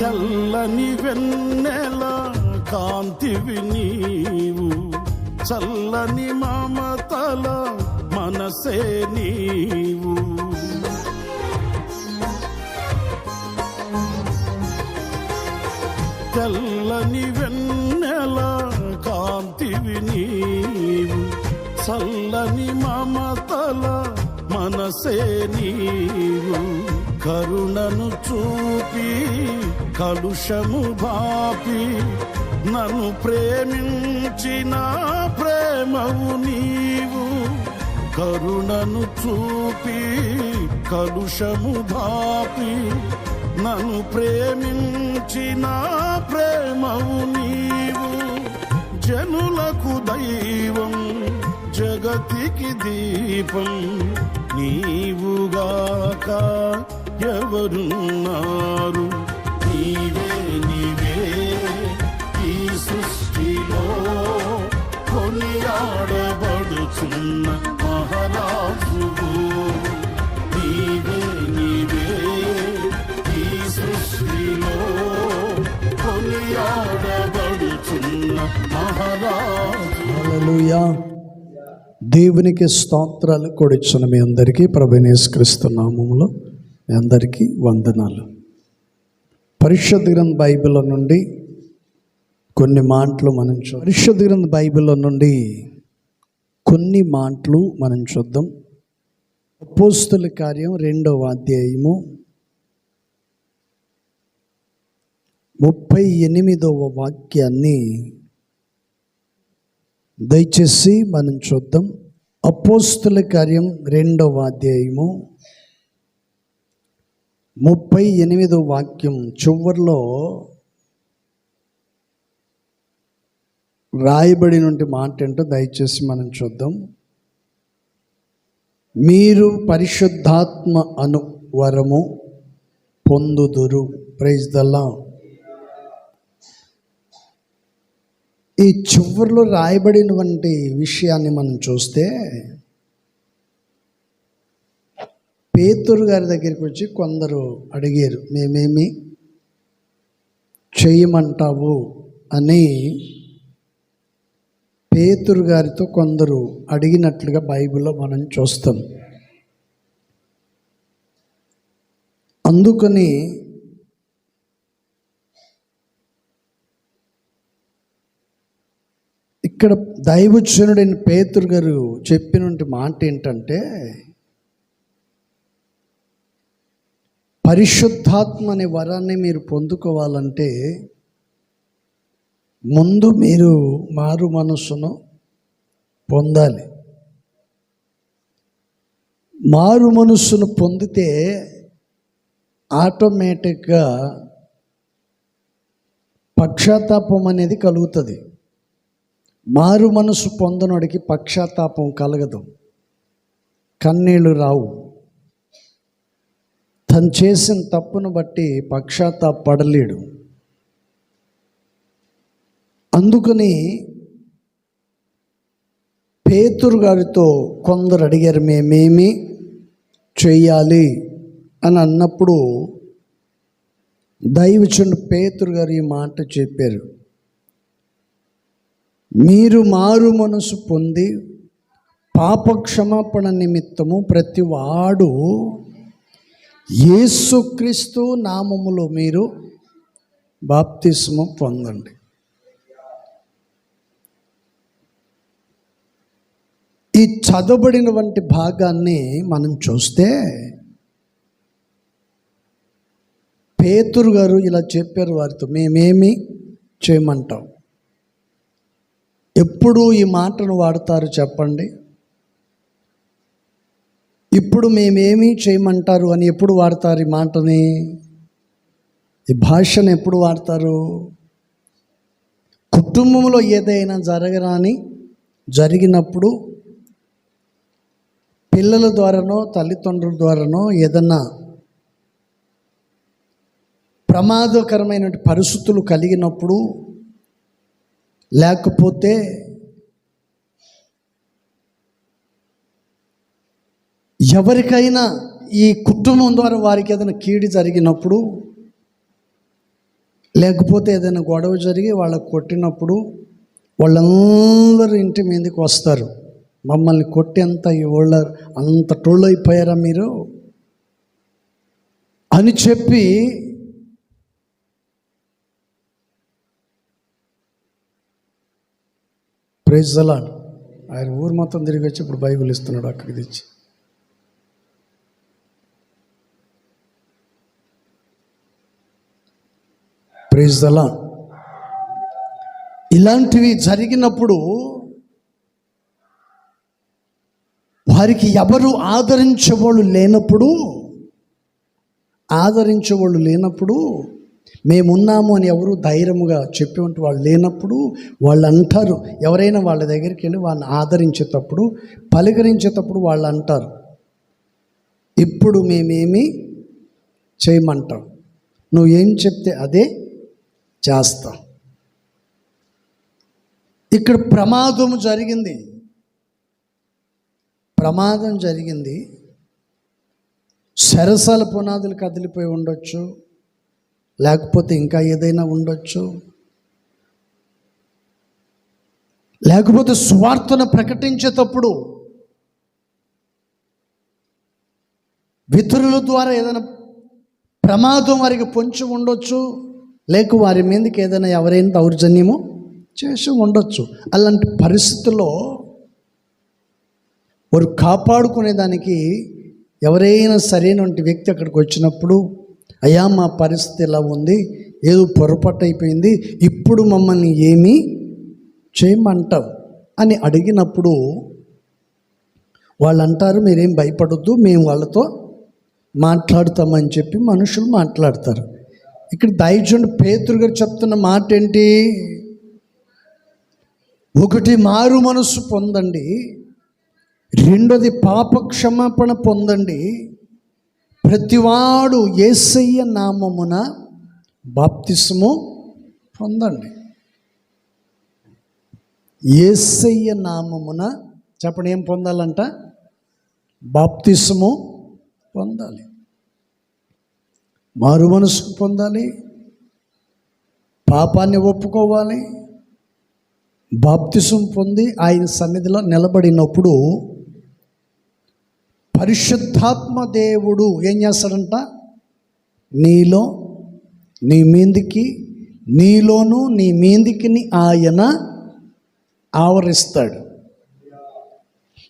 తెల్లని వెన్నెల కాంతివి నీవు, చల్లని మమతల మనసే నీవు. తెల్లని వెన్నెల కాంతివి నీవు, చల్లని మమతల మనసే నీవు. కరుణను చూపి కలుషము బాపి నన్ను ప్రేమించిన ప్రేమవు నీవు. కరుణను చూపి కలుషము బాపి నన్ను ప్రేమించిన ప్రేమవు నీవు. జనులకు దైవం జగతికి దీపం నీవుగాక ఎవరున్నారు. నీవే నీవే ఈ సృష్టిలో కొనియాడబడుచున్న మహారాజువు. నీవే నీవే ఈ సృష్టిలో కొనియాడబడుచున్న మహారాజు. హల్లెలూయా. దేవునికి స్తోత్రాలు కొడుచున్న మీ అందరికీ ప్రభువైన యేసుక్రీస్తు నామములో మీ అందరికీ వందనాలు. పరిశుద్ధ గ్రంథ బైబిల్లో నుండి కొన్ని మాటలు మనం చూద్దాం. పరిశుద్ధ గ్రంథ బైబిల్లో నుండి కొన్ని మాటలు మనం చూద్దాం. అపోస్తుల కార్యం 2వ అధ్యాయము 38వ వాక్యాన్ని దయచేసి మనం చూద్దాం. అపోస్తుల కార్యం 2వ అధ్యాయము 38వ వాక్యం చివరిలో రాయబడినటువంటి మాట ఏంటో దయచేసి మనం చూద్దాం. మీరు పరిశుద్ధాత్మ అను వరము పొందుదురు. Praise the Lord. ఈ చివరిలో రాయబడినటువంటి విషయాన్ని మనం చూస్తే, పేతురు గారి దగ్గరికి వచ్చి కొందరు అడిగారు, మేమేమి చేయమంటావు అని పేతురు గారితో కొందరు అడిగినట్లుగా బైబిల్లో మనం చూస్తాం. అందుకని ఇక్కడ దైవజనుడైన పేతురు గారు చెప్పినటువంటి మాట ఏంటంటే, పరిశుద్ధాత్మ అనే వరాన్ని మీరు పొందుకోవాలంటే ముందు మీరు మారు మనస్సును పొందాలి. మారు మనస్సును పొందితే ఆటోమేటిక్గా పశ్చాత్తాపం అనేది కలుగుతుంది. మారు మనసు పొందనోడికి పశ్చాత్తాపం కలగదు, కన్నీళ్ళు రావు. తను చేసిన తప్పును బట్టి పశ్చాత్తాపడలేడు. అందుకని పేతురు గారితో కొందరు అడిగారు, మేమేమి చెయ్యాలి అని అన్నప్పుడు దైవజనుడు పేతురు గారు ఈ మాట చెప్పారు, మీరు మారు మనసు పొంది పాపక్షమాపణ నిమిత్తము ప్రతి వాడు యేసుక్రీస్తు నామములో మీరు బాప్తిస్మం పొందండి. ఈ చదవబడినటువంటి భాగాన్ని మనం చూస్తే పేతురు గారు ఇలా చెప్పారు వారితో, మేమేమి చేయమంటాం. ఎప్పుడు ఈ మాటను వాడతారు చెప్పండి? ఇప్పుడు మేమేమి చేయమంటారు అని ఎప్పుడు వాడతారు ఈ మాటని? ఈ భాషను ఎప్పుడు వాడతారు? కుటుంబంలో ఏదైనా జరిగినప్పుడు పిల్లల ద్వారానో తల్లిదండ్రుల ద్వారానో ఏదన్నా ప్రమాదకరమైన పరిస్థితులు కలిగినప్పుడు, లేకపోతే ఎవరికైనా ఈ కుటుంబం ద్వారా వారికి ఏదైనా కీడు జరిగినప్పుడు లేకపోతే ఏదైనా గొడవ జరిగి వాళ్ళకు కొట్టినప్పుడు వాళ్ళందరూ ఇంటి మీదకి వస్తారు. మమ్మల్ని కొట్టేంత వాళ్ళ అంత టోళ్ళు అయిపోయారా మీరు అని చెప్పి ప్రైజ్ ది లార్డ్. ఆయన ఊరు మొత్తం తిరిగి వచ్చి ఇప్పుడు బైబిల్ ఇస్తున్నాడు అక్కడికి తెచ్చి. Praise the Lord. ఇలాంటివి జరిగినప్పుడు వారికి ఎవరు ఆదరించేవాళ్ళు లేనప్పుడు మేమున్నాము అని ఎవరు ధైర్యముగా చెప్పేటువంటి వాళ్ళు లేనప్పుడు వాళ్ళు అంటారు, ఎవరైనా వాళ్ళ దగ్గరికి వెళ్ళి వాళ్ళని ఆదరించేటప్పుడు పలకరించేటప్పుడు వాళ్ళు అంటారు, ఇప్పుడు మేమేమి చేయమంటాం, నువ్వేం చెప్తే అదే చేస్తాం. ఇక్కడ ప్రమాదం జరిగింది. సరసాల పునాదులు కదిలిపోయి ఉండొచ్చు, లేకపోతే ఇంకా ఏదైనా ఉండొచ్చు, లేకపోతే సువార్తను ప్రకటించేటప్పుడు ఇతరుల ద్వారా ఏదైనా ప్రమాదం వారికి పొంచి ఉండొచ్చు, లేక వారి మీదకి ఏదైనా ఎవరైనా దౌర్జన్యము చేసి ఉండొచ్చు. అలాంటి పరిస్థితుల్లో వారు కాపాడుకునేదానికి ఎవరైనా సరైనటువంటి వ్యక్తి అక్కడికి వచ్చినప్పుడు, అయ్యా మా పరిస్థితి ఇలా ఉంది, ఏదో పొరపాటు అయిపోయింది, ఇప్పుడు మమ్మల్ని ఏమీ చేయమంటావు అని అడిగినప్పుడు వాళ్ళు అంటారు, మీరేం భయపడొద్దు, మేము వాళ్ళతో మాట్లాడుతామని చెప్పి మనుషులు మాట్లాడతారు. ఇక్కడ దైవజనుడు పేతురు గారు చెప్తున్న మాట ఏంటి? ఒకటి, మారు మనస్సు పొందండి. రెండోది, పాప క్షమాపణ పొందండి. ప్రతివాడు యేసయ్య నామమున బాప్తిస్మము పొందండి. యేసయ్య నామమున చెప్పండి, ఏం పొందాలంట? బాప్తిస్మము పొందాలి. మారు మనసు పొందాలి, పాపాన్ని ఒప్పుకోవాలి, బాప్తిసం పొంది ఆయన సన్నిధిలో నిలబడినప్పుడు పరిశుద్ధాత్మ దేవుడు ఏం చేస్తాడంట? నీలో, నీ మీదికి, నీలోను నీ మీదికి ఆయన ఆవరిస్తాడు.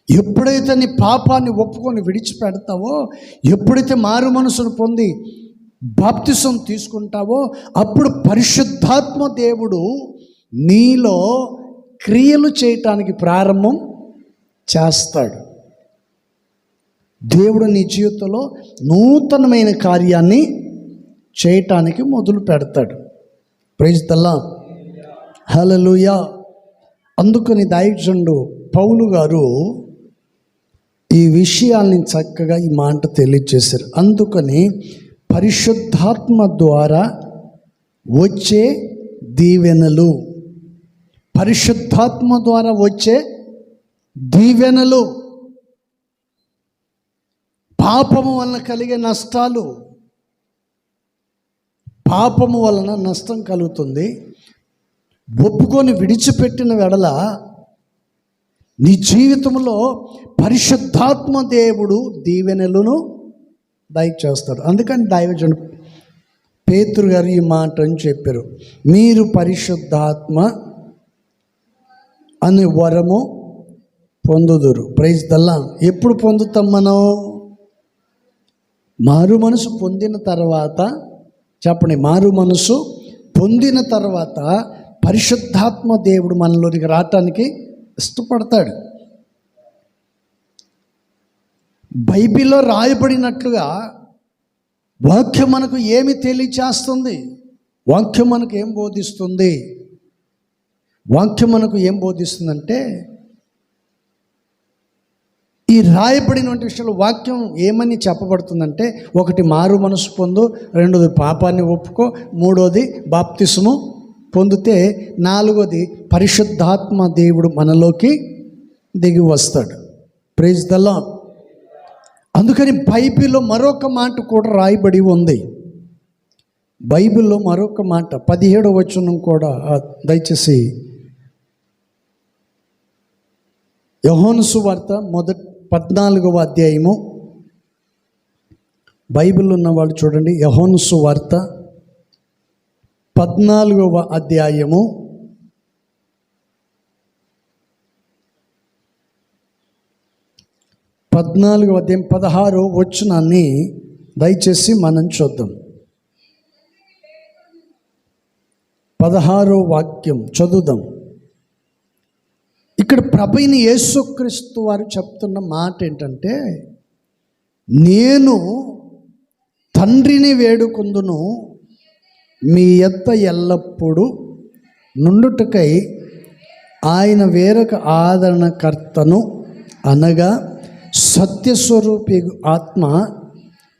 ఎప్పుడైతే నీ పాపాన్ని ఒప్పుకొని విడిచిపెడతావో, ఎప్పుడైతే మారు మనసును పొంది బాప్తిసం తీసుకుంటావో, అప్పుడు పరిశుద్ధాత్మ దేవుడు నీలో క్రియలు చేయటానికి ప్రారంభం చేస్తాడు. దేవుడు నీ జీవితంలో నూతనమైన కార్యాన్ని చేయటానికి మొదలు పెడతాడు. ప్రైజ్ ది లార్డ్, హల్లెలూయా. అందుకని దైవజనుడు పౌలు గారు ఈ విషయాల్ని చక్కగా ఈ మాట తెలియజేశారు. అందుకని పరిశుద్ధాత్మ ద్వారా వచ్చే దీవెనలు, పరిశుద్ధాత్మ ద్వారా వచ్చే దీవెనలు, పాపము వలన కలిగే నష్టాలు. పాపము వలన నష్టం కలుగుతుంది. ఒప్పుకొని విడిచిపెట్టిన వెడల నీ జీవితంలో పరిశుద్ధాత్మ దేవుడు దీవెనలను దయచేస్తాడు. అందుకని దైవజనుడు పేతురు గారు ఈ మాట అని చెప్పారు, మీరు పరిశుద్ధాత్మ అనే వరము పొందుదురు. Praise the Lord. ఎప్పుడు పొందుతాం మనం? మారు మనసు పొందిన తర్వాత, చెప్పండి, మారు మనసు పొందిన తర్వాత పరిశుద్ధాత్మ దేవుడు మనలోనికి రావటానికి ఇష్టపడతాడు. బైబిల్లో రాయబడినట్లుగా వాక్యం మనకు ఏమి తెలియచేస్తుంది? వాక్యం మనకు ఏం బోధిస్తుంది? వాక్యం మనకు ఏం బోధిస్తుందంటే, ఈ రాయబడినటువంటి విషయంలో వాక్యం ఏమని చెప్పబడుతుందంటే, ఒకటి మారు మనసు పొందు, రెండోది పాపాన్ని ఒప్పుకో, మూడోది బాప్తిస్ము పొందితే, నాలుగోది పరిశుద్ధాత్మ దేవుడు మనలోకి దిగి వస్తాడు. Praise the Lord. అందుకని బైబిల్లో మరొక మాట కూడా రాయబడి ఉంది. బైబిల్లో మరొక మాట 17వ వచనం కూడా దయచేసి యోహాను సువార్త 14వ అధ్యాయము. బైబిల్ ఉన్న వాళ్ళు చూడండి, యోహాను సువార్త 14వ అధ్యాయము 16వ వచనాన్ని దయచేసి మనం చూద్దాం. 16వ వాక్యం చదువుదాం. ఇక్కడ ప్రభువైన యేసుక్రీస్తు వారు చెప్తున్న మాట ఏంటంటే, నేను తండ్రిని వేడుకొందును, మీ యొద్ద ఎల్లప్పుడూ నుండుటకై ఆయన వేరొక ఆదరణకర్తను అనగా సత్యస్వరూపి ఆత్మ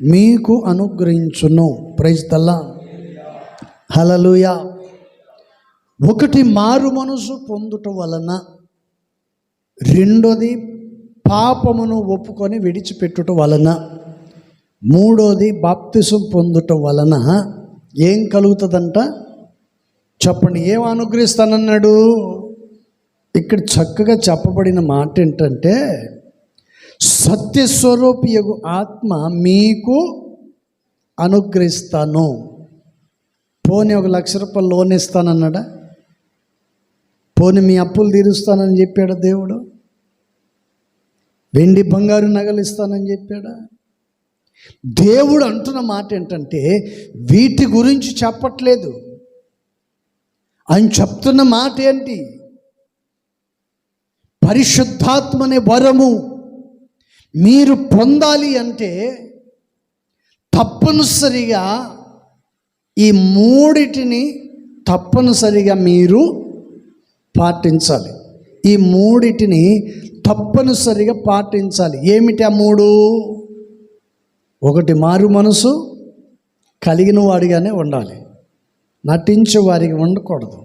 మీకు అనుగ్రహించును. Praise the Lord. హల్లెలూయా. ఒకటి మారు మనసు పొందుట వలన, రెండోది పాపమును ఒప్పుకొని విడిచిపెట్టుట వలన, మూడోది బాప్తిసం పొందుట వలన ఏం కలుగుతుందంట చెప్పండి. ఏం అనుగ్రహిస్తానన్నాడు? ఇక్కడ చక్కగా చెప్పబడిన మాట ఏంటంటే, సత్యస్వరూపియగు ఆత్మ మీకు అనుగ్రహిస్తాను. పోనీ 1 లక్ష రూపాయలు లోన్ ఇస్తానన్నాడా? పోనీ మీ అప్పులు తీరుస్తానని చెప్పాడా దేవుడు? వెండి బంగారు నగలు ఇస్తానని చెప్పాడా? దేవుడు అంటున్న మాట ఏంటంటే, వీటి గురించి చెప్పట్లేదు. ఆయన చెప్తున్న మాట ఏంటి? పరిశుద్ధాత్మ అనే వరము మీరు పొందాలి అంటే తప్పనిసరిగా ఈ మూడిటిని తప్పనిసరిగా మీరు పాటించాలి. ఈ మూడిటిని తప్పనిసరిగా పాటించాలి. ఏమిటి ఆ మూడు? ఒకటి, మారు మనసు కలిగిన వాడిగానే ఉండాలి, నటించే వారికి ఉండకూడదు.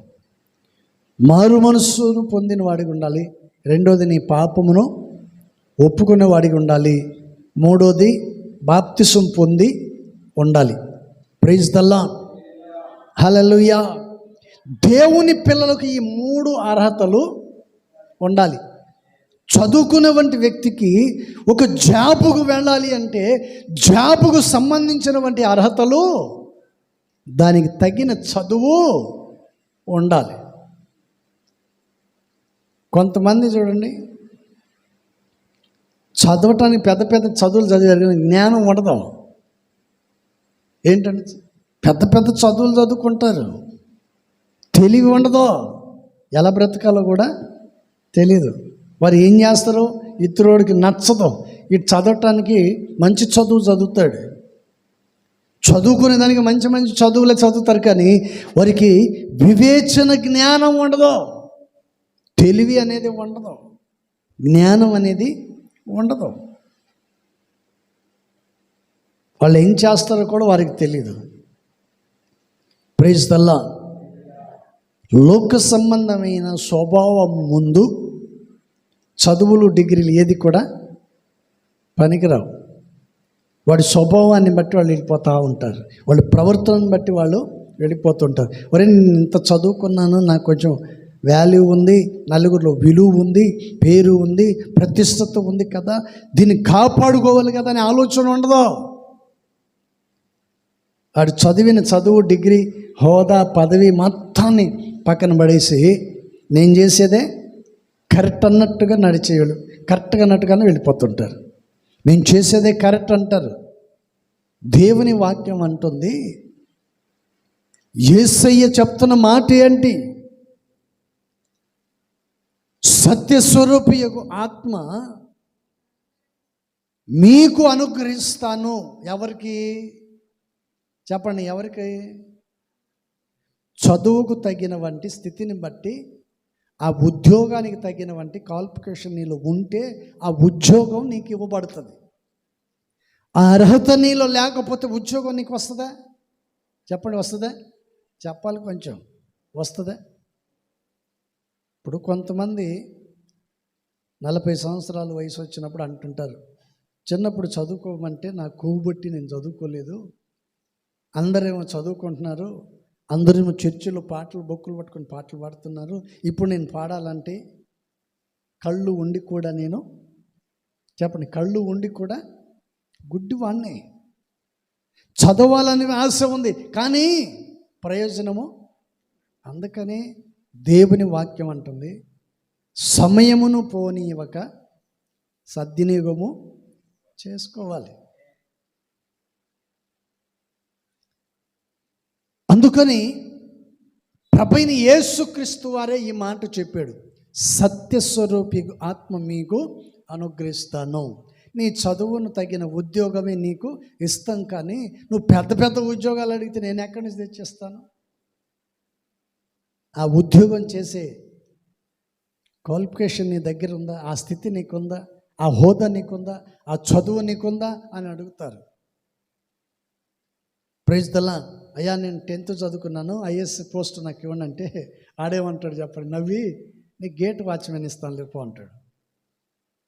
మారు మనస్సును పొందిన వాడికి ఉండాలి. రెండోది, నీ పాపమును ఒప్పుకునే వాడికి ఉండాలి. మూడోది, బాప్తిసం పొంది ఉండాలి. Praise the Lord. హల్లెలూయా. దేవుని పిల్లలకు ఈ మూడు అర్హతలు ఉండాలి. చదువుకునే వంటి వ్యక్తికి ఒక జాబుకు వెళ్ళాలి అంటే జాబుకు సంబంధించినటువంటి అర్హతలు, దానికి తగిన చదువు ఉండాలి. కొంతమంది చూడండి, చదవటానికి పెద్ద పెద్ద చదువులు చదివారు, జ్ఞానం ఉండదు. ఏంటంటే పెద్ద పెద్ద చదువులు చదువుకుంటారు, తెలివి ఉండదు, ఎలా బ్రతకాలో కూడా తెలీదు. వారు ఏం చేస్తారు? ఇతరుడికి నచ్చదు. ఇటు చదవటానికి మంచి చదువు చదువుతాడు, చదువుకునే దానికి మంచి మంచి చదువులే చదువుతారు, కానీ వారికి వివేచన జ్ఞానం ఉండదు, తెలివి అనేది ఉండదు, జ్ఞానం అనేది ఉండదు. వాళ్ళు ఏం చేస్తారో కూడా వారికి తెలియదు. Praise the lord. లోక సంబంధమైన స్వభావం ముందు చదువులు, డిగ్రీలు ఏది కూడా పనికిరావు. వాడి స్వభావాన్ని బట్టి వాళ్ళు వెళ్ళిపోతూ ఉంటారు, వాళ్ళ ప్రవర్తనను బట్టి వాళ్ళు వెళ్ళిపోతుంటారు. ఒరే, నేను ఇంత చదువుకున్నాను, నాకు కొంచెం వాల్యూ ఉంది, నలుగురిలో విలువ ఉంది, పేరు ఉంది, ప్రతిష్టత ఉంది కదా, దీన్ని కాపాడుకోవాలి కదా అనే ఆలోచన ఉండదు. వాడు చదివిన చదువు, డిగ్రీ, హోదా, పదవి మొత్తాన్ని పక్కన పడేసి నేను చేసేదే కరెక్ట్ అన్నట్టుగా నడిచేవాళ్ళు, కరెక్ట్గా అన్నట్టుగానే వెళ్ళిపోతుంటారు. నేను చేసేదే కరెక్ట్ అంటారు. దేవుని వాక్యం అంటుంది, యేసయ్య చెప్తున్న మాట ఏంటి? సత్యస్వరూపియగు ఆత్మ మీకు అనుగ్రహిస్తాను. ఎవరికి చెప్పండి? ఎవరికి? చదువుకు తగిన వంటి స్థితిని బట్టి, ఆ ఉద్యోగానికి తగిన వంటి క్వాలిఫికేషన్ నీలో ఉంటే ఆ ఉద్యోగం నీకు ఇవ్వబడుతుంది. ఆ అర్హత నీలో లేకపోతే ఉద్యోగం నీకు వస్తుందా? చెప్పండి, వస్తుందా? చెప్పాలి, కొంచెం వస్తుందా? ఇప్పుడు కొంతమంది 40 సంవత్సరాల వయసు వచ్చినప్పుడు అంటుంటారు, చిన్నప్పుడు చదువుకోమంటే నా కొవ్వు బట్టి నేను చదువుకోలేదు, అందరేమో చదువుకుంటున్నారు, అందరేమో చర్చిలో బొక్కులు పట్టుకొని పాటలు పాడుతున్నారు. ఇప్పుడు నేను పాడాలంటే కళ్ళు ఉండి కూడా నేను, చెప్పండి, కళ్ళు ఉండి కూడా గుడ్డివాణ్ణి. చదవాలని ఆశ ఉంది కానీ ప్రయోజనము. అందుకనే దేవుని వాక్యం అంటుంది, సమయమును పోనీయవక సద్వినియోగము చేసుకోవాలి. అందుకని ప్రభువైన యేసుక్రీస్తు వారే ఈ మాట చెప్పాడు, సత్యస్వరూపి ఆత్మ మీకు అనుగ్రహిస్తాను. నీ చదువును తగిన ఉద్యోగమే నీకు ఇస్తాం, కానీ నువ్వు పెద్ద పెద్ద ఉద్యోగాలు అడిగితే నేను ఎక్కడి నుంచి తెచ్చిస్తాను? ఆ ఉద్యోగం చేసే క్వాలిఫికేషన్ నీ దగ్గర ఉందా? ఆ స్థితి నీకుందా? ఆ హోదా నీకుందా? ఆ చదువు నీకుందా అని అడుగుతారు. Praise the lord. అయ్యా నేను 10th చదువుకున్నాను, ఐఏఎస్ పోస్ట్ నాకు ఇవ్వండి అంటే ఆడేమంటాడు చెప్పండి, నవ్వి నీ గేట్ వాచ్మెన్ ఇస్తాను లేపో అంటాడు.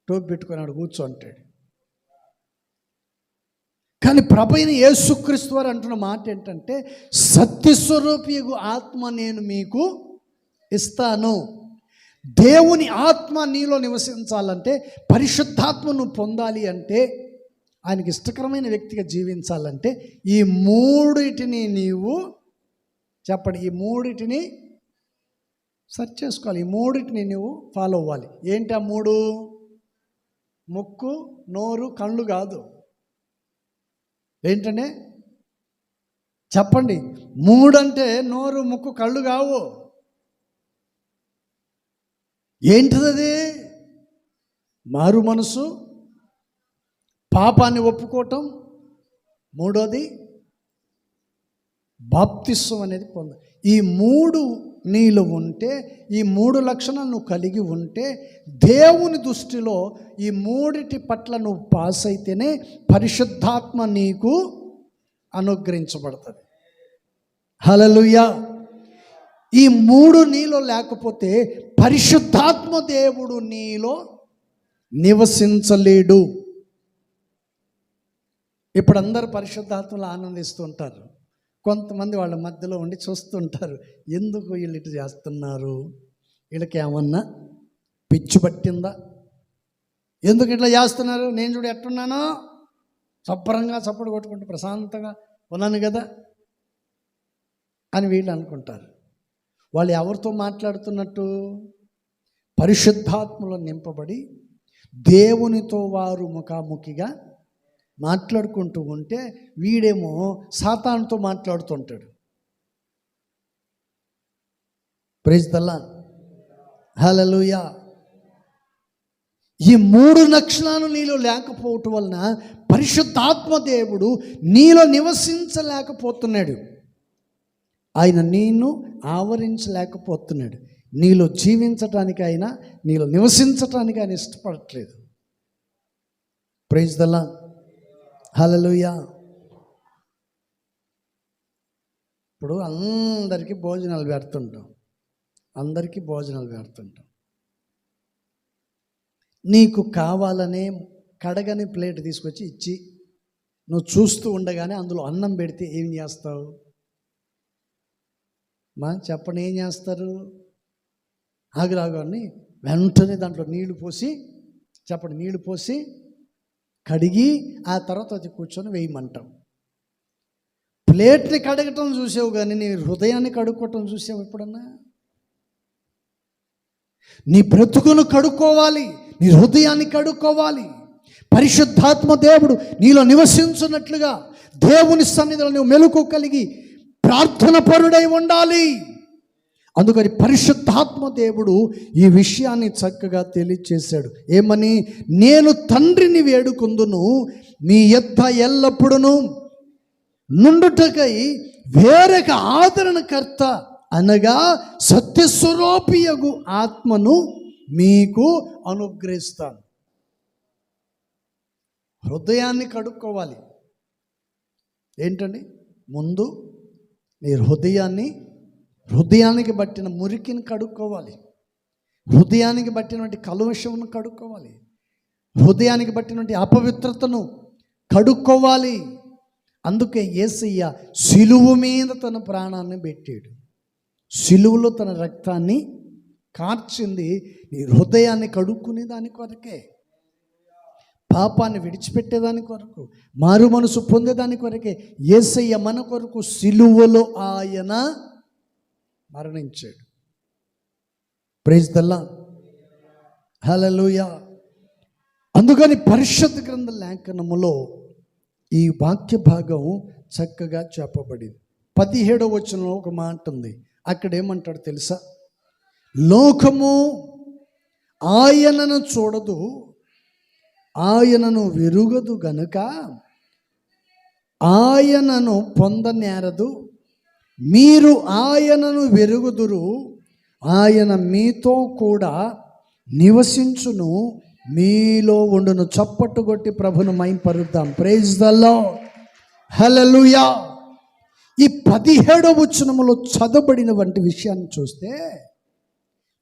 టోపీ పెట్టుకున్నాడు కూర్చో అంటాడు. కానీ ప్రభువైన యేసుక్రీస్తు వారు అంటున్న మాట ఏంటంటే, సత్యస్వరూపియగు ఆత్మ నేను మీకు ఇస్తాను. దేవుని ఆత్మ నీలో నివసించాలంటే, పరిశుద్ధాత్మను పొందాలి అంటే, ఆయనకి ఇష్టకరమైన వ్యక్తిగా జీవించాలంటే ఈ మూడిటిని నీవు, చెప్పండి, ఈ మూడిటిని సెర్చ్ చేసుకోవాలి. ఈ మూడిటిని నువ్వు ఫాలో అవ్వాలి. ఏంటి ఆ మూడు? ముక్కు, నోరు, కళ్ళు కాదు. ఏంటంటే చెప్పండి, మూడంటే నోరు, ముక్కు, కళ్ళు కావు. ఏంటిది? మారు మనసు, పాపాన్ని ఒప్పుకోవటం, మూడోది బాప్తిస్వం అనేది పొందాలి. ఈ మూడు నీలో ఉంటే, ఈ మూడు లక్షణాలు నువ్వు కలిగి ఉంటే, దేవుని దృష్టిలో ఈ మూడిటి పట్ల నువ్వు పాస్ అయితేనే పరిశుద్ధాత్మ నీకు అనుగ్రహించబడుతుంది. హల్లెలూయా. ఈ మూడు నీలో లేకపోతే పరిశుద్ధాత్మ దేవుడు నీలో నివసించలేడు. ఇప్పుడు అందరూ పరిశుద్ధాత్మలో ఆనందిస్తూ ఉంటారు. కొంతమంది వాళ్ళ మధ్యలో ఉండి చూస్తుంటారు, ఎందుకు వీళ్ళు ఇటు చేస్తున్నారు, వీళ్ళకి ఏమన్నా పిచ్చి పట్టిందా, ఎందుకు ఇట్లా చేస్తున్నారు, నేను చూడు ఎట్టున్నానో శుభ్రంగా చప్పుడు కొట్టుకుంటూ ప్రశాంతంగా ఉన్నాను కదా అని వీళ్ళు అనుకుంటారు. వాళ్ళు ఎవరితో మాట్లాడుతున్నట్టు? పరిశుద్ధాత్మలో నింపబడి దేవునితో వారు ముఖాముఖిగా మాట్లాడుకుంటూ ఉంటే, వీడేమో సాతానుతో మాట్లాడుతుంటాడు. Praise the Lord. హల్లెలూయా. ఈ మూడు లక్షణాలు నీలో లేకపోవటం వలన పరిశుద్ధాత్మ దేవుడు నీలో నివసించలేకపోతున్నాడు. ఆయన నిన్ను ఆవరించలేకపోతున్నాడు. నీలో జీవించటానికి ఆయన, నీలో నివసించటానికి ఆయన ఇష్టపడట్లేదు. Praise the Lord. హల్లెలూయా. ఇప్పుడు అందరికీ భోజనాలు పెడుతుంటాం, నీకు కావాలనే కడగని ప్లేట్ తీసుకొచ్చి ఇచ్చి నువ్వు చూస్తూ ఉండగానే అందులో అన్నం పెడితే ఏం చేస్తావు? చెప్పండి, ఏం చేస్తారు? ఆగురాగాన్ని వెంటనే దాంట్లో నీళ్లు పోసి, చెప్పండి, నీళ్లు పోసి కడిగి ఆ తర్వాత అది కూర్చొని వేయమంటాం. ప్లేట్ని కడగటం చూసావు కానీ నీ హృదయాన్ని కడుక్కోవటం చూసావు ఎప్పుడన్నా? నీ బ్రతుకును కడుక్కోవాలి, నీ హృదయాన్ని కడుక్కోవాలి. పరిశుద్ధాత్మ దేవుడు నీలో నివసించున్నట్లుగా దేవుని సన్నిధిలో నువ్వు మెలకు కలిగి ప్రార్థన పరుడై ఉండాలి. అందుకని పరిశుద్ధాత్మ దేవుడు ఈ విషయాన్ని చక్కగా తెలియచేశాడు. ఏమని? నేను తండ్రిని వేడుకుందును, నీ యొద్ద ఎల్లప్పుడూ నుండుటకై వేరొక ఆదరణకర్త అనగా సత్యస్వరూపియగు ఆత్మను మీకు అనుగ్రహిస్తాను. హృదయాన్ని కడుక్కోవాలి. ఏంటండి? ముందు నీ హృదయానికి పట్టిన మురికిని కడుక్కోవాలి, హృదయానికి పట్టినటువంటి కలుషమును కడుక్కోవాలి, హృదయానికి పట్టినటువంటి అపవిత్రతను కడుక్కోవాలి. అందుకే యేసయ్య సిలువ మీద తన ప్రాణాన్ని పెట్టాడు. సిలువలో తన రక్తాన్ని కార్చింది నీ హృదయాన్ని కడుక్కునే దాని కొరకే, పాపాన్ని విడిచిపెట్టేదాని కొరకు, మారు మనసు పొందేదాని కొరకే యేసయ్య మన కొరకు సిలువలో ఆయన మరణించాడు. ప్రైజ్ ద లార్డ్, హల్లెలూయా. అందుకని పరిశుద్ధ గ్రంథ లేఖనములో ఈ వాక్య భాగం చక్కగా చెప్పబడింది. 17వ వచనంలో ఒక మాట ఉంది. అక్కడ ఏమంటాడు తెలుసా? లోకము ఆయనను చూడదు, ఆయనను వెరుగదు గనుక ఆయనను పొందనేరదు. మీరు ఆయనను వెరుగుదురు, ఆయన మీతో కూడా నివసించును, మీలో ఉండును. చప్పట్టు కొట్టి ప్రభును మహింపరుద్దాం. Praise the Lord, hallelujah. ఈ 17వ వచనములో చదవబడిన వంటి విషయాన్ని చూస్తే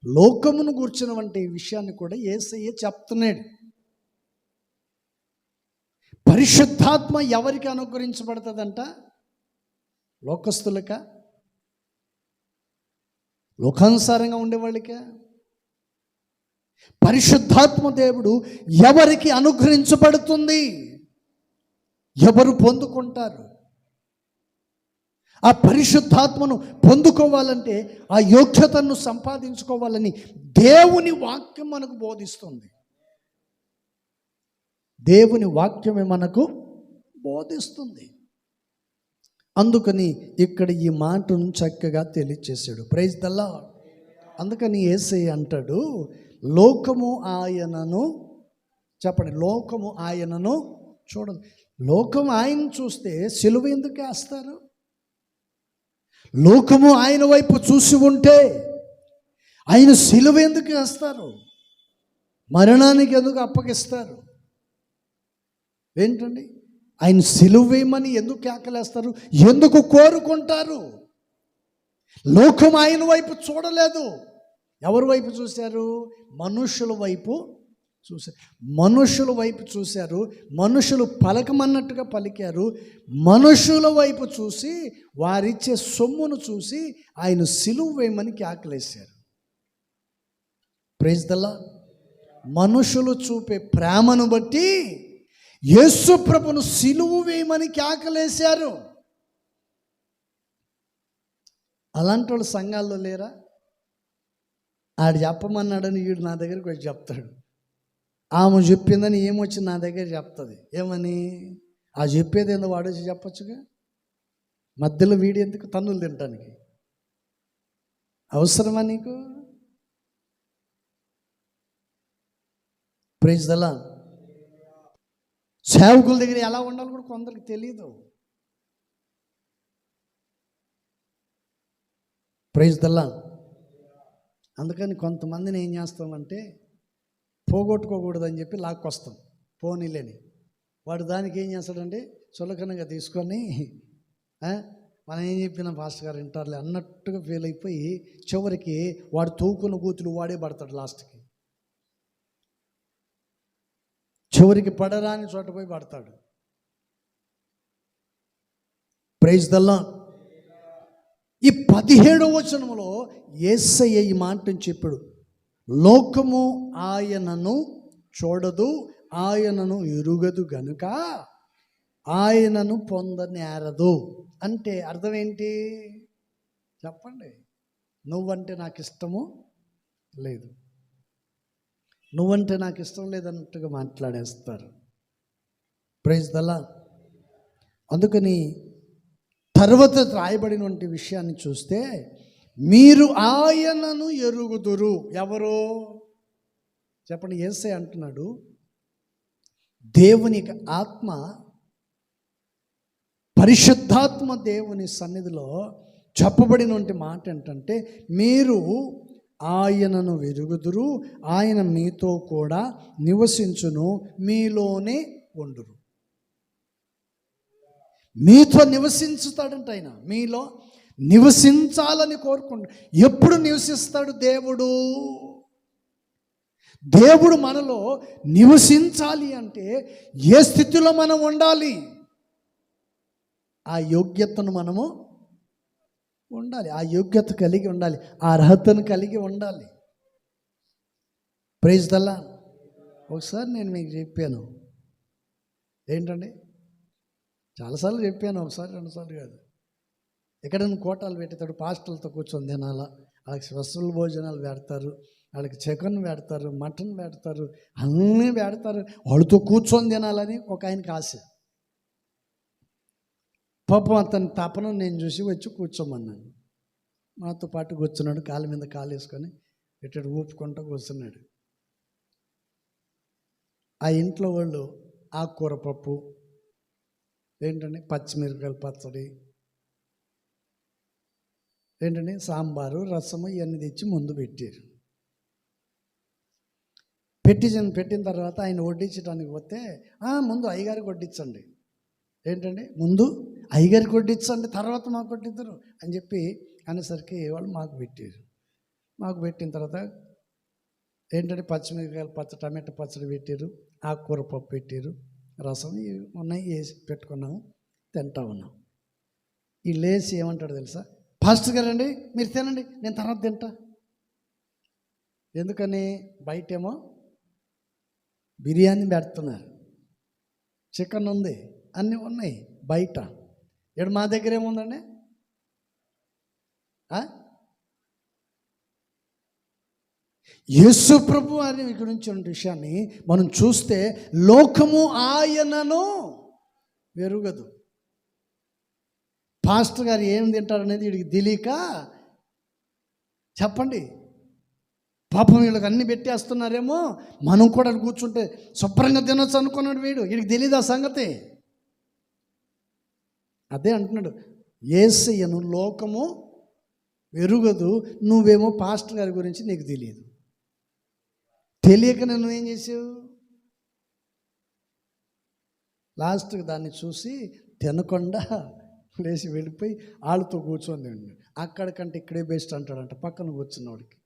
లోకమును గూర్చిన వంటి విషయాన్ని కూడా యేసయ్య చెప్తున్నాడు. పరిశుద్ధాత్మ ఎవరికి అనుగ్రహించబడుతుందంట? లోకస్తులక, లోకానుసారంగా ఉండేవాళ్ళకే? పరిశుద్ధాత్మ దేవుడు ఎవరికి అనుగ్రహించబడుతుంది? ఎవరు పొందుకుంటారు? ఆ పరిశుద్ధాత్మను పొందుకోవాలంటే, ఆ యోగ్యతను సంపాదించుకోవాలని దేవుని వాక్యం మనకు బోధిస్తుంది. దేవుని వాక్యమే మనకు బోధిస్తుంది. అందుకని ఇక్కడ ఈ మాటను చక్కగా తెలియచేశాడు. Praise the lord. అందుకని యేసయ్య అంటాడు, లోకము ఆయనను, చెప్పండి, లోకము ఆయనను చూడదు. లోకం ఆయన చూస్తే సిలువ ఎందుకు వేస్తారు? లోకము ఆయన వైపు చూసి ఉంటే ఆయన సిలువ ఎందుకు వేస్తారు? మరణానికి ఎందుకు అప్పగిస్తారు? ఏంటండి, ఆయన సిలువేమని ఎందుకు కేకలేస్తారు? ఎందుకు కోరుకుంటారు? లోకం ఆయన వైపు చూడలేదు. ఎవరి వైపు చూశారు? మనుషుల వైపు చూశారు. మనుషుల వైపు చూశారు. మనుషులు పలకమన్నట్టుగా పలికారు. మనుషుల వైపు చూసి, వారిచ్చే సొమ్మును చూసి ఆయన సిలువ వేయమని కేకలేశారు. Praise the lord. మనుషులు చూపే ప్రేమను బట్టి యేసు ప్రభును సిలువ వేయమని కేకలేశారు. అలాంటి వాళ్ళు సంఘాల్లో లేరా? ఆడు చెప్పమన్నాడని వీడు నా దగ్గరికి వచ్చి చెప్తాడు. ఆమె చెప్పిందని ఏమొచ్చి నా దగ్గర చెప్తుంది. ఏమని? ఆ చెప్పేది ఏందో వాడు వచ్చి చెప్పొచ్చుగా. మధ్యలో వీడి ఎందుకు తన్నులు తినటానికి? అవసరమా నీకు? Praise the lord. సేవకుల దగ్గర ఎలా ఉండాలి కూడా కొందరికి తెలియదు. Praise the lord. అందుకని కొంతమందిని ఏం చేస్తామంటే, పోగొట్టుకోకూడదని చెప్పి లాక్కొస్తాం పోనీలేని. వాడు దానికి ఏం చేస్తాడంటే చులకనగా తీసుకొని, మనం ఏం చెప్పినా పాస్టర్ గారు వింటారులే అన్నట్టుగా ఫీల్ అయిపోయి చివరికి వాడు తోకున్న కూతురు వాడే పడతాడు. లాస్ట్కి చివరికి పడరాని చోట పోయి పడతాడు. Praise the lord. ఈ 17వ వచనంలో యేసయ్య ఈ మాటను చెప్పాడు. లోకము ఆయనను చూడదు, ఆయనను ఎరుగదు గనుక ఆయనను పొందనేరదు. అంటే అర్థం ఏంటి చెప్పండి? నువ్వంటే నాకు ఇష్టము లేదు, నువ్వంటే నాకు ఇష్టం లేదన్నట్టుగా మాట్లాడేస్తారు. Praise the lord. అందుకని తర్వాత రాయబడినటువంటి విషయాన్ని చూస్తే, మీరు ఆయనను ఎరుగుదురు. ఎవరు చెప్పండి? యేసయ్య అంటున్నాడు, దేవుని ఆత్మ, పరిశుద్ధాత్మ దేవుని సన్నిధిలో చెప్పబడినటువంటి మాట ఏంటంటే, మీరు ఆయనను వెరుగుదురు, ఆయన మీతో కూడా నివసించును, మీలోనే ఉండురు. మీతో నివసించుతాడంట. ఆయన మీలో నివసించాలని కోరుకుంటాడు. ఎప్పుడు నివసిస్తాడు దేవుడు? దేవుడు మనలో నివసించాలి అంటే ఏ స్థితిలో మనం ఉండాలి? ఆ యోగ్యతను మనము ఉండాలి, ఆ యోగ్యత కలిగి ఉండాలి, ఆ అర్హతను కలిగి ఉండాలి. Praise the lord. ఒకసారి నేను మీకు చెప్పాను ఏంటండి, చాలాసార్లు చెప్పాను, ఒకసారి రెండుసార్లు కాదు. ఎక్కడైనా కోటాలు పెట్టేతాడు, పాస్టర్లతో కూర్చొని తినాలా, వాళ్ళకి స్పెషల్ భోజనాలు పెడతారు, వాళ్ళకి చికెన్ పెడతారు, మటన్ పెడతారు, అన్నీ పెడతారు, వాళ్ళతో కూర్చొని తినాలని ఒక ఆయనకి ఆశ. పాపం అతని తపన నేను చూసి వచ్చి కూర్చోమన్నాను. మాతో పాటు కూర్చున్నాడు, కాళ్ళ మీద కాలు వేసుకొని ఇటు ఊపుకుంటూ కూర్చున్నాడు. ఆ ఇంట్లో వాళ్ళు ఆకుకూర పప్పు, ఏంటండి పచ్చిమిరపకాయల పచ్చడి, ఏంటండి సాంబారు, రసము ఇవన్నీ తెచ్చి ముందు పెట్టారు. పెట్టిన తర్వాత ఆయన వడ్డించడానికి పోతే ముందు అయ్యగారికి వడ్డించండి, ఏంటండి ముందు అయ్యగారికి వడ్డించండి, తర్వాత మాకు వడ్డిద్దరు అని చెప్పి అనేసరికి వాళ్ళు మాకు పెట్టారు. మాకు పెట్టిన తర్వాత ఏంటంటే పచ్చిమిరపకాయలు పచ్చడి, టమాటా పచ్చడి పెట్టారు, ఆకుకూర పప్పు పెట్టారు, రసం ఇవి ఉన్నాయి, వేసి పెట్టుకున్నాము, తింటా ఉన్నాం. ఈ లేచి ఏమంటాడు తెలుసా, పాస్టర్ గారండి మీరు తినండి, నేను తర్వాత తింటా. ఎందుకని, బయటేమో బిర్యానీ పెడుతున్నారు, చికెన్ ఉంది, అన్నీ ఉన్నాయి బయట. ఇక్కడ మా దగ్గర ఏముందండి, యేసు ప్రభు అని ఇక్కడ నుంచి ఉన్న విషయాన్ని మనం చూస్తే, లోకము ఆయనను వెరుగదు. పాస్టర్ గారు ఏం తింటారనేది వీడికి తెలియక, చెప్పండి, పాపం వీళ్ళకి అన్ని పెట్టేస్తున్నారేమో, మనం కూడా కూర్చుంటే శుభ్రంగా తినొచ్చు అనుకున్నాడు వీడు, వీడికి తెలియదు ఆ సంగతి. అదే అంటున్నాడు, యేసయ్యను లోకము వెరుగదు, నువ్వేమో పాస్టర్ గారి గురించి నీకు తెలియదు. తెలియక నువ్వేం చేసావు, లాస్ట్కి దాన్ని చూసి తినకుండా లేచి వెళ్ళిపోయి వాళ్ళతో కూర్చొని అక్కడికంటే ఇక్కడే బెస్ట్ అంటాడంట పక్కన కూర్చున్నవాడికి.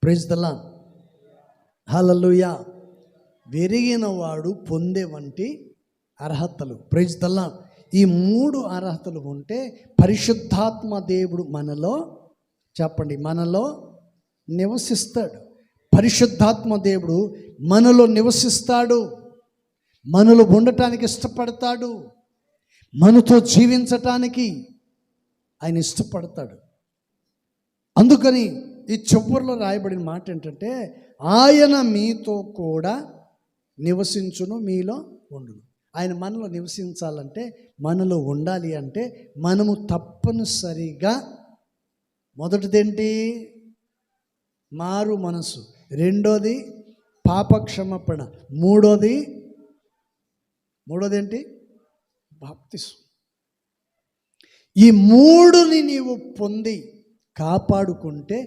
ప్రైజ్ ద లార్డ్, హల్లెలూయా. వెరిగిన వాడు పొందే వంటి అర్హతలు, ప్రైజ్ ద లార్డ్. ఈ 3 అర్హతలు ఉంటే పరిశుద్ధాత్మ దేవుడు మనలో, చెప్పండి, మనలో నివసిస్తాడు. పరిశుద్ధాత్మ దేవుడు మనలో నివసిస్తాడు, మనలో ఉండటానికి ఇష్టపడతాడు, మనతో జీవించటానికి ఆయన ఇష్టపడతాడు. అందుకని ఈ చివరిలో రాయబడిన మాట ఏంటంటే, ఆయన మీతో కూడా నివసించును, మీలో ఉండును. ఆయన మనలో నివసించాలంటే, మనలో ఉండాలి అంటే, మనము తప్పనిసరిగా మొదటిదేంటి, మారు మనసు, రెండోది పాపక్షమాపణ, మూడోది ఏంటి, బాప్తిస్మం. ఈ 3ని నీవు పొంది కాపాడుకుంటే,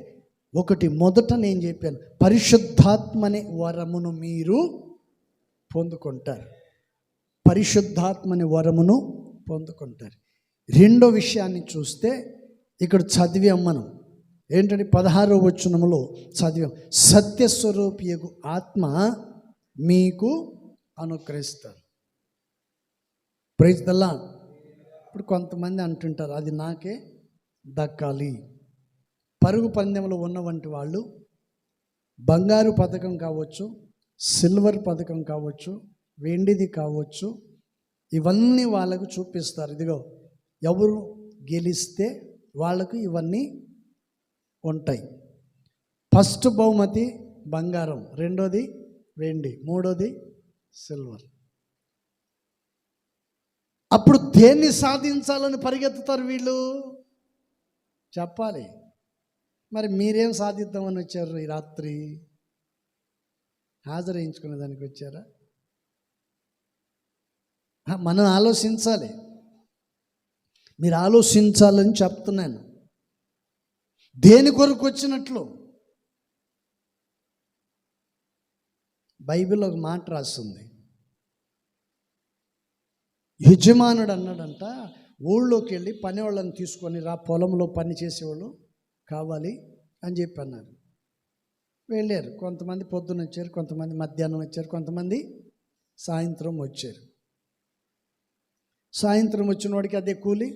ఒకటి మొదట నేను చెప్పాను, పరిశుద్ధాత్మనే వరమును మీరు పొందుకుంటారు, పరిశుద్ధాత్మని వరమును పొందుకుంటారు. రెండో విషయాన్ని చూస్తే ఇక్కడ చదివాం మనం, ఏంటంటే 16వ వచనములో చదివాం, సత్యస్వరూపియగు ఆత్మ మీకు అనుగ్రహిస్తారు. Praise the Lord. ఇప్పుడు కొంతమంది అంటుంటారు, అది నాకే దక్కాలి. పరుగు పందెంలో ఉన్నవంటి వాళ్ళు బంగారు పథకం కావచ్చు, సిల్వర్ పథకం కావచ్చు, వెండిది కావచ్చు, ఇవన్నీ వాళ్ళకు చూపిస్తారు. ఇదిగో ఎవరు గెలిస్తే వాళ్ళకు ఇవన్నీ ఉంటాయి. ఫస్ట్ బహుమతి బంగారం, రెండోది వెండి, మూడోది సిల్వర్. అప్పుడు దేన్ని సాధించాలని పరిగెత్తుతారు వీళ్ళు, చెప్పాలి. మరి మీరేం సాధిద్దామని వచ్చారు ఈ రాత్రి, హాజరించుకునే దానికి వచ్చారా? మనం ఆలోచించాలి, మీరు ఆలోచించాలని చెప్తున్నాను. దేని కొరకు వచ్చినట్లు, బైబిల్లో ఒక మాట రాస్తుంది, యజమానుడు అన్నాడంట, ఊళ్ళోకి వెళ్ళి పని వాళ్ళని తీసుకొని రా, పొలంలో పని చేసేవాళ్ళు కావాలి అని చెప్పి అన్నారు. వెళ్ళారు, కొంతమంది పొద్దున వచ్చారు, కొంతమంది మధ్యాహ్నం వచ్చారు, కొంతమంది సాయంత్రం వచ్చారు. సాయంత్రం వచ్చినోడికి అదే కూలి,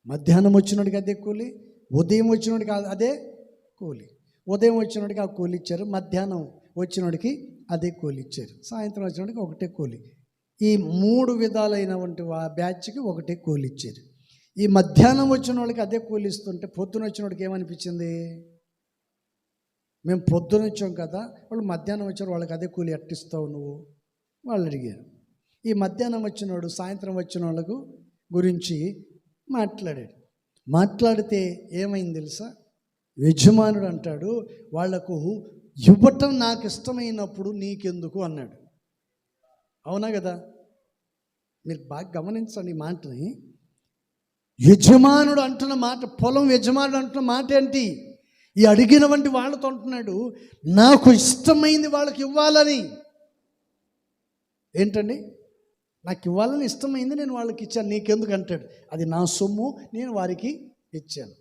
మధ్యాహ్నం వచ్చినోడికి అదే కూలి, ఉదయం వచ్చినోడికి అదే కూలి. ఉదయం వచ్చినోడికి ఆ కూలి ఇచ్చారు, మధ్యాహ్నం వచ్చినోడికి అదే కూలి ఇచ్చారు, సాయంత్రం వచ్చినోడికి ఒకటే కూలి. ఈ 3 విధాలైనటువంటి బ్యాచ్కి ఒకటే కూలి ఇచ్చారు. ఈ మధ్యాహ్నం వచ్చిన వాళ్ళకి అదే కూలి ఇస్తుంటే పొద్దున వచ్చిన వాడికి ఏమనిపించింది? మేము పొద్దున వచ్చాం కదా, వాళ్ళు మధ్యాహ్నం వచ్చారు, వాళ్ళకి అదే కూలి ఎట్టిస్తావు నువ్వు? వాళ్ళు అడిగారు. ఈ మధ్యాహ్నం వచ్చినవాడు సాయంత్రం వచ్చిన వాళ్ళకు గురించి మాట్లాడితే ఏమైంది తెలుసా? యజమానుడు అంటాడు, వాళ్లకు ఇవ్వటం నాకు ఇష్టమైనప్పుడు నీకెందుకు అన్నాడు. అవునా కదా? మీరు బాగా గమనించండి ఈ మాటని. యజమానుడు అంటున్న మాట, పొలం యజమానుడు అంటున్న మాట ఏంటి? ఈ అడిగినటువంటి వాళ్ళతో అంటున్నాడు, నాకు ఇష్టమైంది వాళ్ళకి ఇవ్వాలని. ఏంటండి? నాకు ఇవ్వాలని ఇష్టమైంది, నేను వాళ్ళకి ఇచ్చాను, నీకెందుకు అంటాడు. అది నా సొమ్ము, నేను వారికి ఇచ్చాను.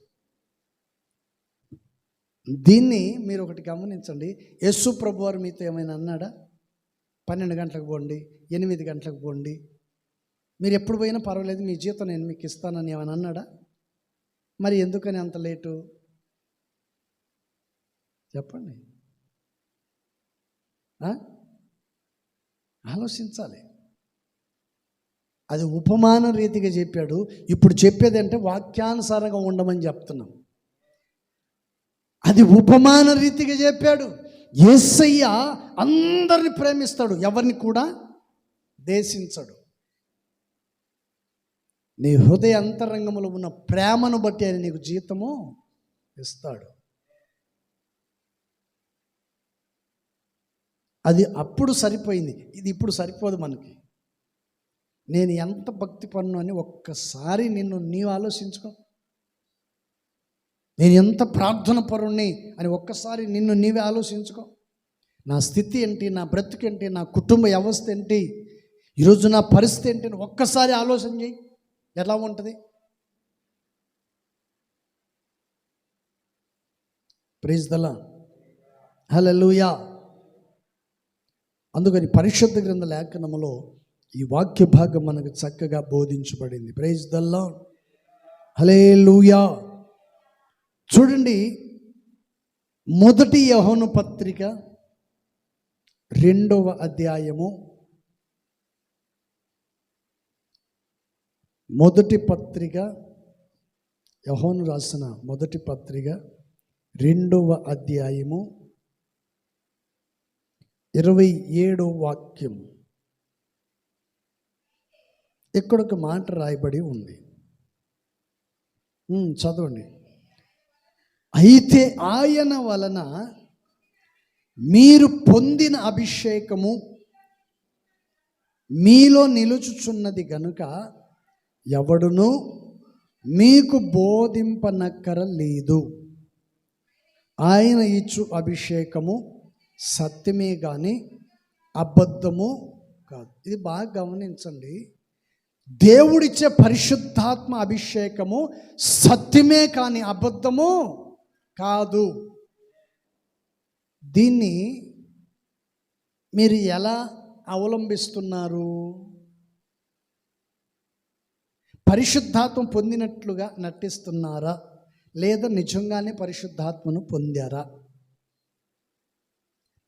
దీన్ని మీరు ఒకటి గమనించండి. యేసు ప్రభు వారు మీతో ఏమైనా అన్నాడా? 12 గంటలకు పోండి, 8 గంటలకు పోండి, మీరు ఎప్పుడు పోయినా పర్వాలేదు, మీ జీతం నేను మీకు ఇస్తానని ఏమైనా అన్నాడా? మరి ఎందుకని అంత లేటు చెప్పండి. ఆలోచించాలి. అది ఉపమాన రీతిగా చెప్పాడు. ఇప్పుడు చెప్పేది అంటే వాక్యానుసారంగా ఉండమని చెప్తున్నాం. అది ఉపమాన రీతిగా చెప్పాడు. యేసయ్య అందరిని ప్రేమిస్తాడు, ఎవరిని కూడా దేశించడు. నీ హృదయ అంతరంగంలో ఉన్న ప్రేమను బట్టి ఆయన నీకు జీతము ఇస్తాడు. అది అప్పుడు సరిపోయింది, ఇది ఇప్పుడు సరిపోదు మనకి. నేను ఎంత భక్తి పన్ను అని ఒక్కసారి నీవు ఆలోచించుకో. నేను ఎంత ప్రార్థన పరుణ్ణి అని ఒక్కసారి నీవే ఆలోచించుకో. నా స్థితి ఏంటి, నా బ్రతుకేంటి, నా కుటుంబ వ్యవస్థ ఏంటి, ఈరోజు నా పరిస్థితి ఏంటి అని ఒక్కసారి ఆలోచన చేయి. ఎలా ఉంటుంది? ప్రైజ్ ద లార్డ్, హల్లెలూయా. అందుకని పరిశుద్ధ గ్రంథ లేఖనములో ఈ వాక్య భాగం మనకు చక్కగా బోధించబడింది. ప్రైజ్ ద లార్డ్, హల్లెలూయా. చూడండి, 1 యోహాను పత్రిక 2వ అధ్యాయము, 1 పత్రిక, యోహాను రాసిన 1 పత్రిక 2వ అధ్యాయము 27వ వాక్యం. ఇక్కడ ఒక మాట రాయబడి ఉంది, చదవండి. అయితే ఆయన వలన మీరు పొందిన అభిషేకము మీలో నిలుచుచున్నది గనుక ఎవడును మీకు బోధింపనక్కరలేదు. ఆయన ఇచ్చు అభిషేకము సత్యమే కానీ అబద్ధము కాదు. ఇది బాగా గమనించండి. దేవుడిచ్చే పరిశుద్ధాత్మ అభిషేకము సత్యమే కానీ అబద్ధము కాదు. దీన్ని మీరు ఎలా అవలంబిస్తున్నారు? పరిశుద్ధాత్మ పొందినట్లుగా నటిస్తున్నారా, లేదా నిజంగానే పరిశుద్ధాత్మను పొందారా?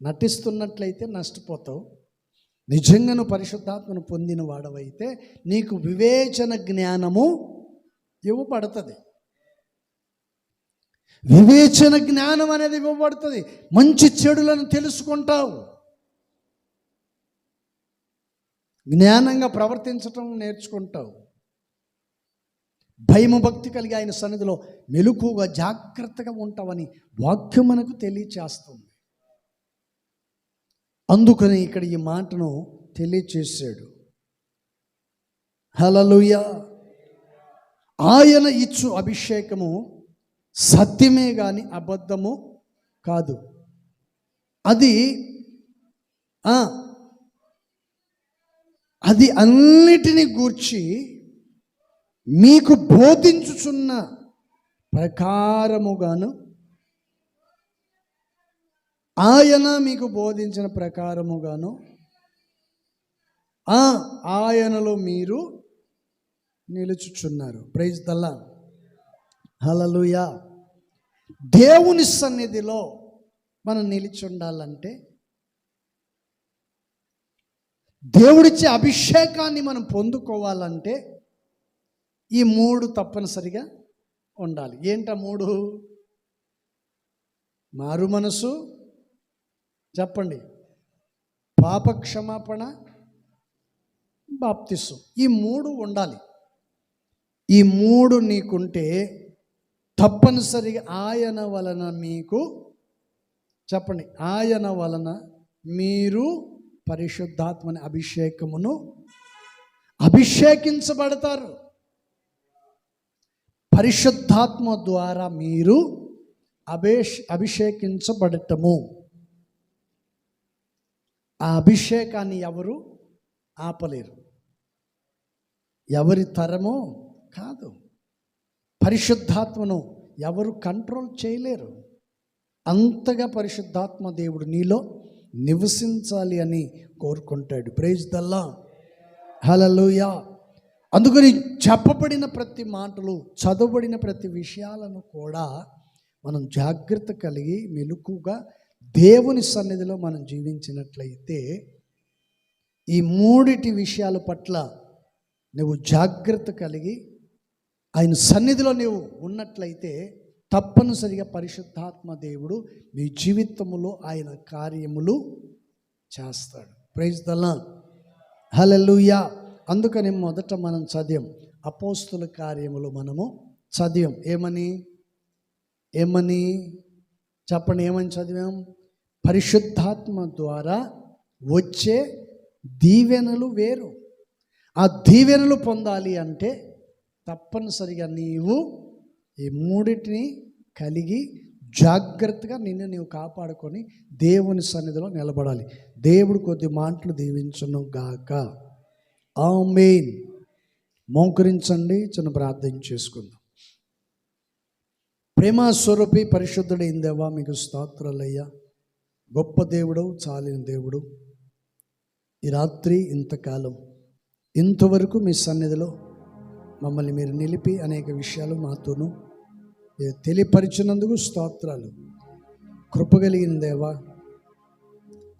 నటిస్తున్నట్లయితే నష్టపోతావు. నిజంగాను పరిశుద్ధాత్మను పొందిన వాడవైతే నీకు వివేచన జ్ఞానము ఇవ్వబడుతుంది. వివేచన జ్ఞానం అనేది ఇవ్వబడుతుంది. మంచి చెడులను తెలుసుకుంటావు. జ్ఞానంగా ప్రవర్తించటం నేర్చుకుంటావు. భయము భక్తి కలిగి ఆయన సన్నిధిలో మెలకుగా జాగ్రత్తగా ఉంటావని వాక్యం మనకు తెలియచేస్తుంది. అందుకని ఇక్కడ ఈ మాటను తెలియచేశాడు. హల్లెలూయా. ఆయన ఇచ్చు అభిషేకము సత్యమే కానీ అబద్ధము కాదు. అది అన్నిటినీ గూర్చి మీకు బోధించుచున్న ప్రకారముగాను, ఆయన మీకు బోధించిన ప్రకారముగాను ఆయనలో మీరు నిలుచుచున్నారు. ప్రైజ్ దల్లా, హల్లెలూయా. దేవుని సన్నిధిలో మనం నిలిచి ఉండాలంటే, దేవుడిచ్చే అభిషేకాన్ని మనం పొందుకోవాలంటే ఈ 3 తప్పనిసరిగా ఉండాలి. ఏంట 3? మారు మనసు, చెప్పండి, పాప క్షమాపణ, బాప్తిసం. ఈ 3 ఉండాలి. ఈ 3 నీకుంటే తప్పనిసరిగా ఆయన వలన మీకు, చెప్పండి, ఆయన వలన మీరు పరిశుద్ధాత్మని అభిషేకమును అభిషేకించబడతారు. పరిశుద్ధాత్మ ద్వారా మీరు అభిషేకించబడటము. ఆ అభిషేకాన్ని ఎవరు ఆపలేరు, ఎవరి తరమో కాదు. పరిశుద్ధాత్మను ఎవరు కంట్రోల్ చేయలేరు. అంతగా పరిశుద్ధాత్మ దేవుడు నీలో నివసించాలి అని కోరుకుంటాడు. ప్రైజ్ దల్లా, హల్లెలూయా. అందుకని చెప్పబడిన ప్రతి మాటలు, చదవబడిన ప్రతి విషయాలను కూడా మనం జాగ్రత్త కలిగి మెలకుగా దేవుని సన్నిధిలో మనం జీవించినట్లయితే, ఈ 3 విషయాల పట్ల నువ్వు జాగ్రత్త కలిగి ఆయన సన్నిధిలో నువ్వు ఉన్నట్లయితే తప్పనిసరిగా పరిశుద్ధాత్మ దేవుడు మీ జీవితంలో ఆయన కార్యములు చేస్తాడు. ప్రైజ్ ద లార్డ్, హల్లెలూయా. అందుకని మొదట మనం చదివాం అపోస్తుల కార్యములు, మనము చదివాం. ఏమని చెప్పండి, ఏమని చదివాం? పరిశుద్ధాత్మ ద్వారా వచ్చే దీవెనలు వేరు. ఆ దీవెనలు పొందాలి అంటే తప్పనిసరిగా నీవు ఈ 3 కలిగి జాగ్రత్తగా నిన్ను నీవు కాపాడుకొని దేవుని సన్నిధిలో నిలబడాలి. దేవుడు కొద్ది మాటలు దీవించును గాక. ఆమేన్. మోకరించండి, చిన్న ప్రార్థన చేసుకుందాం. ప్రేమ స్వరూపి పరిశుద్ధుడైన దేవా, మీకు స్తోత్రాలయ్యా. గొప్ప దేవుడు, చాలిన దేవుడు, ఈ రాత్రి ఇంతకాలం ఇంతవరకు మీ సన్నిధిలో మమ్మల్ని మీరు నిలిపి అనేక విషయాలు మాతోనూ తెలియపరిచినందుకు స్తోత్రాలు. కృపగలిగిన దేవా,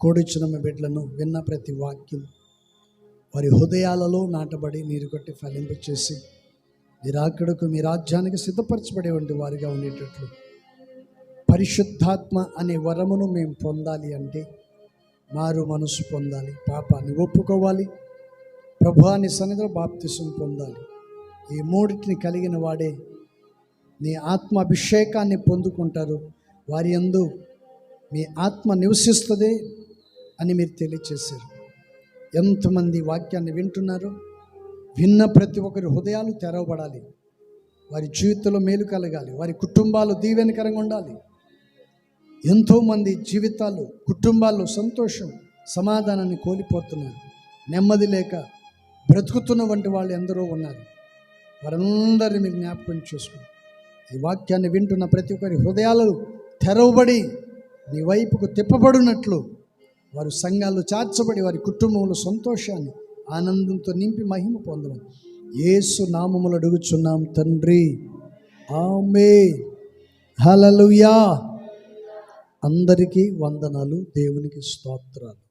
కూడిచ్చిన మీ బిడ్డలను విన్న ప్రతి వాక్యం వారి హృదయాలలో నాటబడి నీరు కొట్టి ఫలింపచేసి మీరు అక్కడకు మీ రాజ్యానికి సిద్ధపరచబడేవంటి వారిగా ఉండేటట్లు పరిశుద్ధాత్మ అనే వరమును మేము పొందాలి అంటే మారు మనసు పొందాలి, పాపాన్ని ఒప్పుకోవాలి, ప్రభువాని సన్నిధిలో బాప్తిసం పొందాలి. ఈ 3 కలిగిన వాడే నీ ఆత్మ అభిషేకాన్ని పొందుకుంటారు. వారి యందు మీ ఆత్మ నివసిస్తుంది అని మీరు తెలియచేశారు. ఎంతమంది వాక్యాన్ని వింటున్నారు? విన్న ప్రతి ఒక్కరి హృదయాలు తెరవబడాలి, వారి జీవితంలో మేలు కలగాలి, వారి కుటుంబాలు దీవెనకరంగా ఉండాలి. ఎంతోమంది జీవితాలు, కుటుంబాల్లో సంతోషం, సమాధానాన్ని కోల్పోతున్నారు, నెమ్మది లేక బ్రతుకుతున్న వంటి వాళ్ళు ఎందరో ఉన్నారు. వారందరినీ మీరు జ్ఞాపకం చేసుకోండి. ఈ వాక్యాన్ని వింటున్న ప్రతి ఒక్కరి హృదయాలు తెరవబడి నీ వైపుకు తిప్పబడినట్లు వారు సంఘాలు చార్చబడి వారి కుటుంబంలో సంతోషాన్ని, ఆనందంతో నింపి మహిమ పొందడం యేసు నామములో అడుగుచున్నాం తండ్రి, ఆమేన్. హల్లెలూయా. అందరికీ వందనాలు, దేవునికి స్తోత్రాలు.